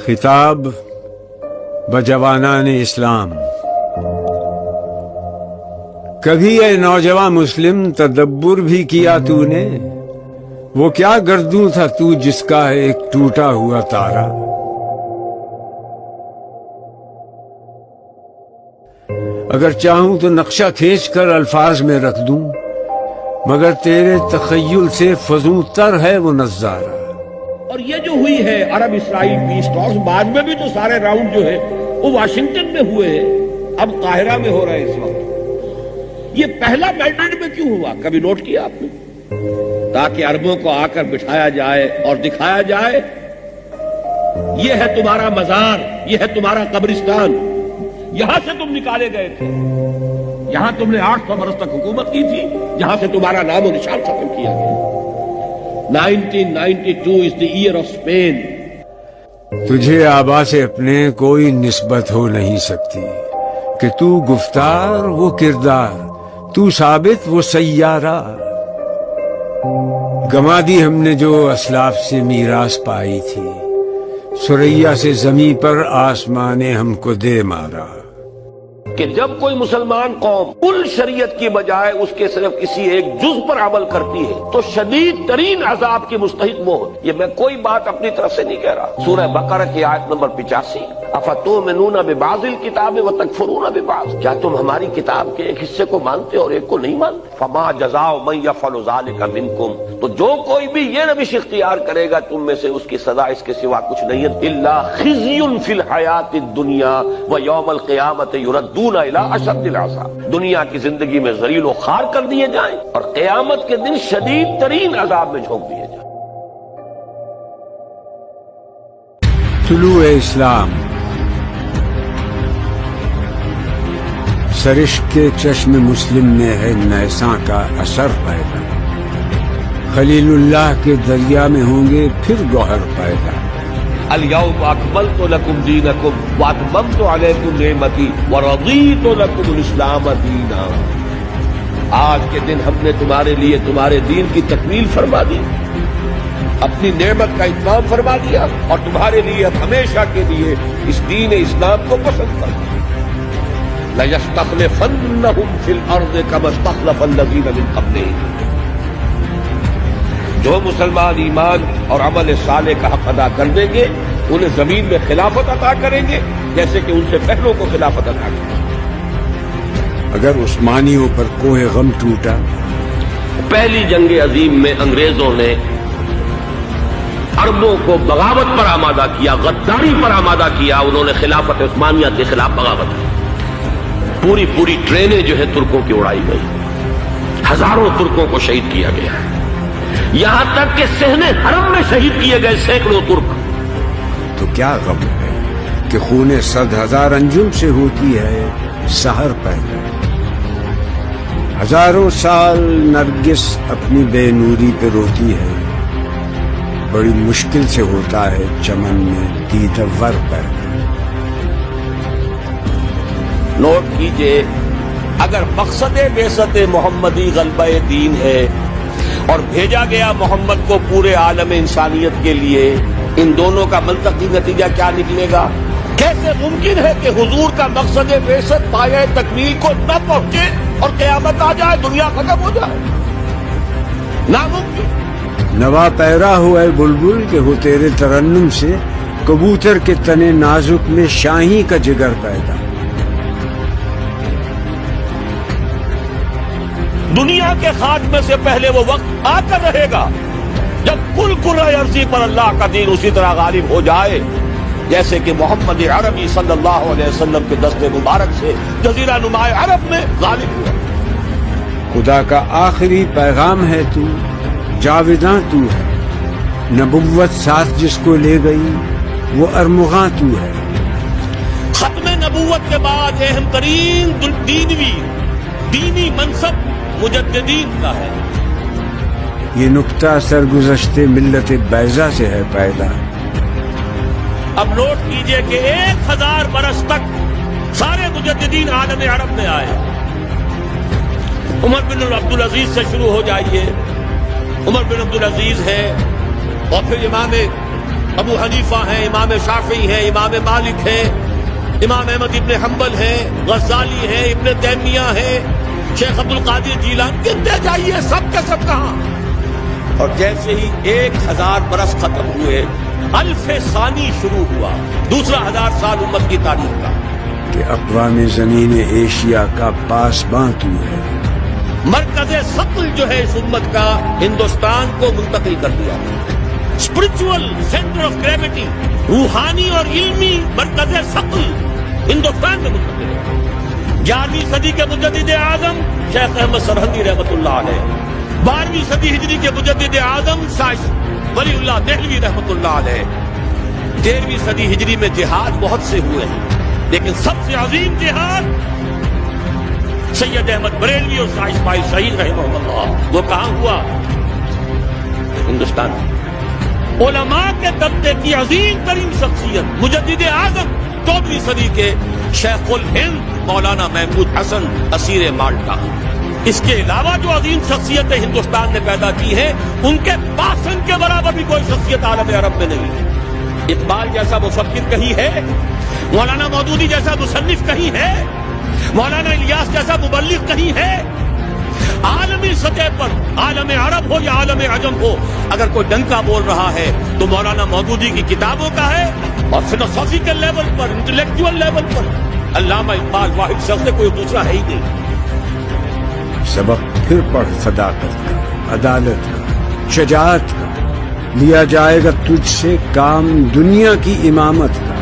خطاب بجوانان اسلام۔ کبھی اے نوجوان مسلم تدبر بھی کیا تو نے، وہ کیا گردوں تھا تو جس کا ایک ٹوٹا ہوا تارا۔ اگر چاہوں تو نقشہ کھینچ کر الفاظ میں رکھ دوں، مگر تیرے تخیل سے فزوں تر ہے وہ نظارہ۔ اور یہ جو ہوئی ہے عرب اسرائیل پیس ٹاکس، بعد میں بھی تو سارے راؤنڈ جو ہے وہ واشنگٹن میں ہوئے ہیں، اب قاہرہ میں ہو رہا ہے اس وقت۔ یہ پہلا میڈرڈ میں کیوں ہوا، کبھی نوٹ کیا آپ نے؟ تاکہ عربوں کو آ کر بٹھایا جائے اور دکھایا جائے یہ ہے تمہارا مزار، یہ ہے تمہارا قبرستان، یہاں سے تم نکالے گئے تھے، یہاں تم نے 800 برس تک حکومت کی تھی، یہاں سے تمہارا نام و نشان ختم کیا گیا۔ 1992 is the year of Spain۔ تجھے آبا سے اپنے کوئی نسبت ہو نہیں سکتی کہ تو گفتار وہ کردار، تو ثابت وہ سیارہ۔ گما دی ہم نے جو اسلاف سے میراث پائی تھی، سریا سے زمیں پر آسمان نے ہم کو دے مارا۔ کہ جب کوئی مسلمان قوم کل شریعت کی بجائے اس کے صرف کسی ایک جز پر عمل کرتی ہے تو شدید ترین عذاب کی مستحق وہ ہوتی۔ یہ میں کوئی بات اپنی طرف سے نہیں کہہ رہا۔ سورہ بقرہ کی آیت نمبر 85، افتؤمنون ببعض الکتاب وتکفرون ببعض، کیا تم ہماری کتاب کے ایک حصے کو مانتے اور ایک کو نہیں مانتے؟ فما جزاء من یفعل ذلک منکم، تو جو کوئی بھی یہ روش اختیار کرے گا تم میں سے، اس کی سزا اس کے سوا کچھ نہیں ہے، الا خزی فی الحیات الدنیا ویوم القیامت یردون الی اشد العذاب، دنیا کی زندگی میں ذلیل و خوار کر دیے جائیں اور قیامت کے دن شدید ترین عذاب میں جھونک دیے جائیں۔ طلوع اسلام، سرشک کے چشم مسلم میں ہے نیساں کا اثر پیدا، خلیل اللہ کے دریا میں ہوں گے پھر گوہر پیدا۔ الیوم اکملت لکم دینکم واتممت علیکم نعمتی ورضیت لکم الاسلام دینا، آج کے دن ہم نے تمہارے لیے تمہارے دین کی تکمیل فرما دی، اپنی نعمت کا اتمام فرما دیا اور تمہارے لیے اب ہمیشہ کے لیے اس دین اسلام کو پسند کر دیا۔ لَيَسْتَخْلِفَنَّهُمْ فِي الْأَرْضِ كَمَا اسْتَخْلَفَ الَّذِينَ مِنْ قَبْلِهِمْ، جو مسلمان ایمان اور عمل صالح کا حق ادا کر دیں گے انہیں زمین میں خلافت عطا کریں گے جیسے کہ ان سے پہلوں کو خلافت عطا کریں۔ اگر عثمانیوں پر کوہ غم ٹوٹا، پہلی جنگ عظیم میں انگریزوں نے عربوں کو بغاوت پر آمادہ کیا، غداری پر آمادہ کیا، انہوں نے خلافت عثمانیہ کے خلاف بغاوت کی، پوری ٹرینیں جو ہے ترکوں کی اڑائی گئی، ہزاروں ترکوں کو شہید کیا گیا، یہاں تک کہ صحن حرم میں شہید کیے گئے سینکڑوں ترک۔ تو کیا غم ہے کہ خون 100,000 انجم سے ہوتی ہے سحر پیدا۔ ہزاروں سال نرگس اپنی بے نوری پہ روتی ہے، بڑی مشکل سے ہوتا ہے چمن میں دیدور پیدا۔ نوٹ کیجئے، اگر مقصد بعثت محمدی غلبہ دین ہے اور بھیجا گیا محمد کو پورے عالم انسانیت کے لیے، ان دونوں کا منطقی نتیجہ کیا نکلے گا؟ کیسے ممکن ہے کہ حضور کا مقصد بعثت پایہ تکمیل کو نہ پہنچے اور قیامت آ جائے، دنیا ختم ہو جائے؟ ناممکن۔ نوا پیرا ہو اے بلبل کہ ہو تیرے ترنم سے کبوتر کے تنے نازک میں شاہی کا جگر پیدا۔ دنیا کے خاتمے سے پہلے وہ وقت آ کر رہے گا جب کل کرۂ ارضی پر اللہ کا دین اسی طرح غالب ہو جائے جیسے کہ محمد عربی صلی اللہ علیہ وسلم کے دست مبارک سے جزیرہ نما عرب میں غالب ہوا۔ خدا کا آخری پیغام ہے تو، جاویداں تو ہے، نبوت ساتھ جس کو لے گئی وہ ارمغاں تو ہے۔ ختم نبوت کے بعد اہم ترین دینی منصب مجددین کا ہے۔ یہ نکتہ سرگزشت ملت بیضا سے ہے پیدا۔ اب نوٹ کیجئے کہ 1000 برس تک سارے مجددین عالم عرب میں آئے۔ عمر بن عبدالعزیز سے شروع ہو جائیے، عمر بن عبدالعزیز ہے، اور پھر امام ابو حنیفہ ہیں، امام شافعی ہیں، امام مالک ہیں، امام احمد ابن حنبل ہیں، غزالی ہیں، ابن تیمیہ ہیں، شیخ عبد القادر جیلانی، گنتے جائیے سب کے سب کہاں. اور جیسے ہی 1000 برس ختم ہوئے، الف ثانی شروع ہوا، دوسرا 1000 سال امت کی تاریخ کا. کہ اقوام زمین ایشیا کا پاسباں تو ہے. مرکز ثقل جو ہے اس امت کا ہندوستان کو منتقل کر دیا. اسپرچول سینٹر آف گریوٹی، روحانی اور علمی مرکز ثقل ہندوستان میں منتقل ہے. 11ویں صدی کے مجدد اعظم شیخ احمد سرہندی رحمۃ اللہ علیہ، 12ویں صدی ہجری کے مجدد اعظم شاہ ولی اللہ دہلوی رحمۃ اللہ علیہ. 13ویں صدی ہجری میں جہاد بہت سے ہوئے ہیں، لیکن سب سے عظیم جہاد سید احمد بریلوی اور شاہ اسماعیل شہید رحمہ اللہ، وہ کہاں ہوا؟ ہندوستان میں. علماء کے طبقے کی عظیم ترین شخصیت مجدد اعظم 14ویں صدی کے شیخ الہند مولانا محمود حسن اسیر مالٹا. اس کے علاوہ جو عظیم شخصیتیں ہندوستان نے پیدا کی ہیں، ان کے پاسن کے برابر بھی کوئی شخصیت عالم عرب میں نہیں. اقبال جیسا مفکر کہیں ہے؟ مولانا مودودی جیسا مصنف کہیں ہے؟ مولانا الیاس جیسا مبلغ کہیں ہے؟ عالمی سطح پر، عالم عرب ہو یا عالم عجم ہو، اگر کوئی ڈنکا بول رہا ہے تو مولانا مودودی کی کتابوں کا ہے. اور فلسفیکل لیول پر، انٹلیکچوئل لیول پر علامہ اقبال واحد شخص ہے، کوئی دوسرا ہے ہی نہیں. سبق پھر پڑھ صداقت کا، عدالت کا، شجاعت کا. لیا جائے گا تجھ سے کام دنیا کی امامت کا.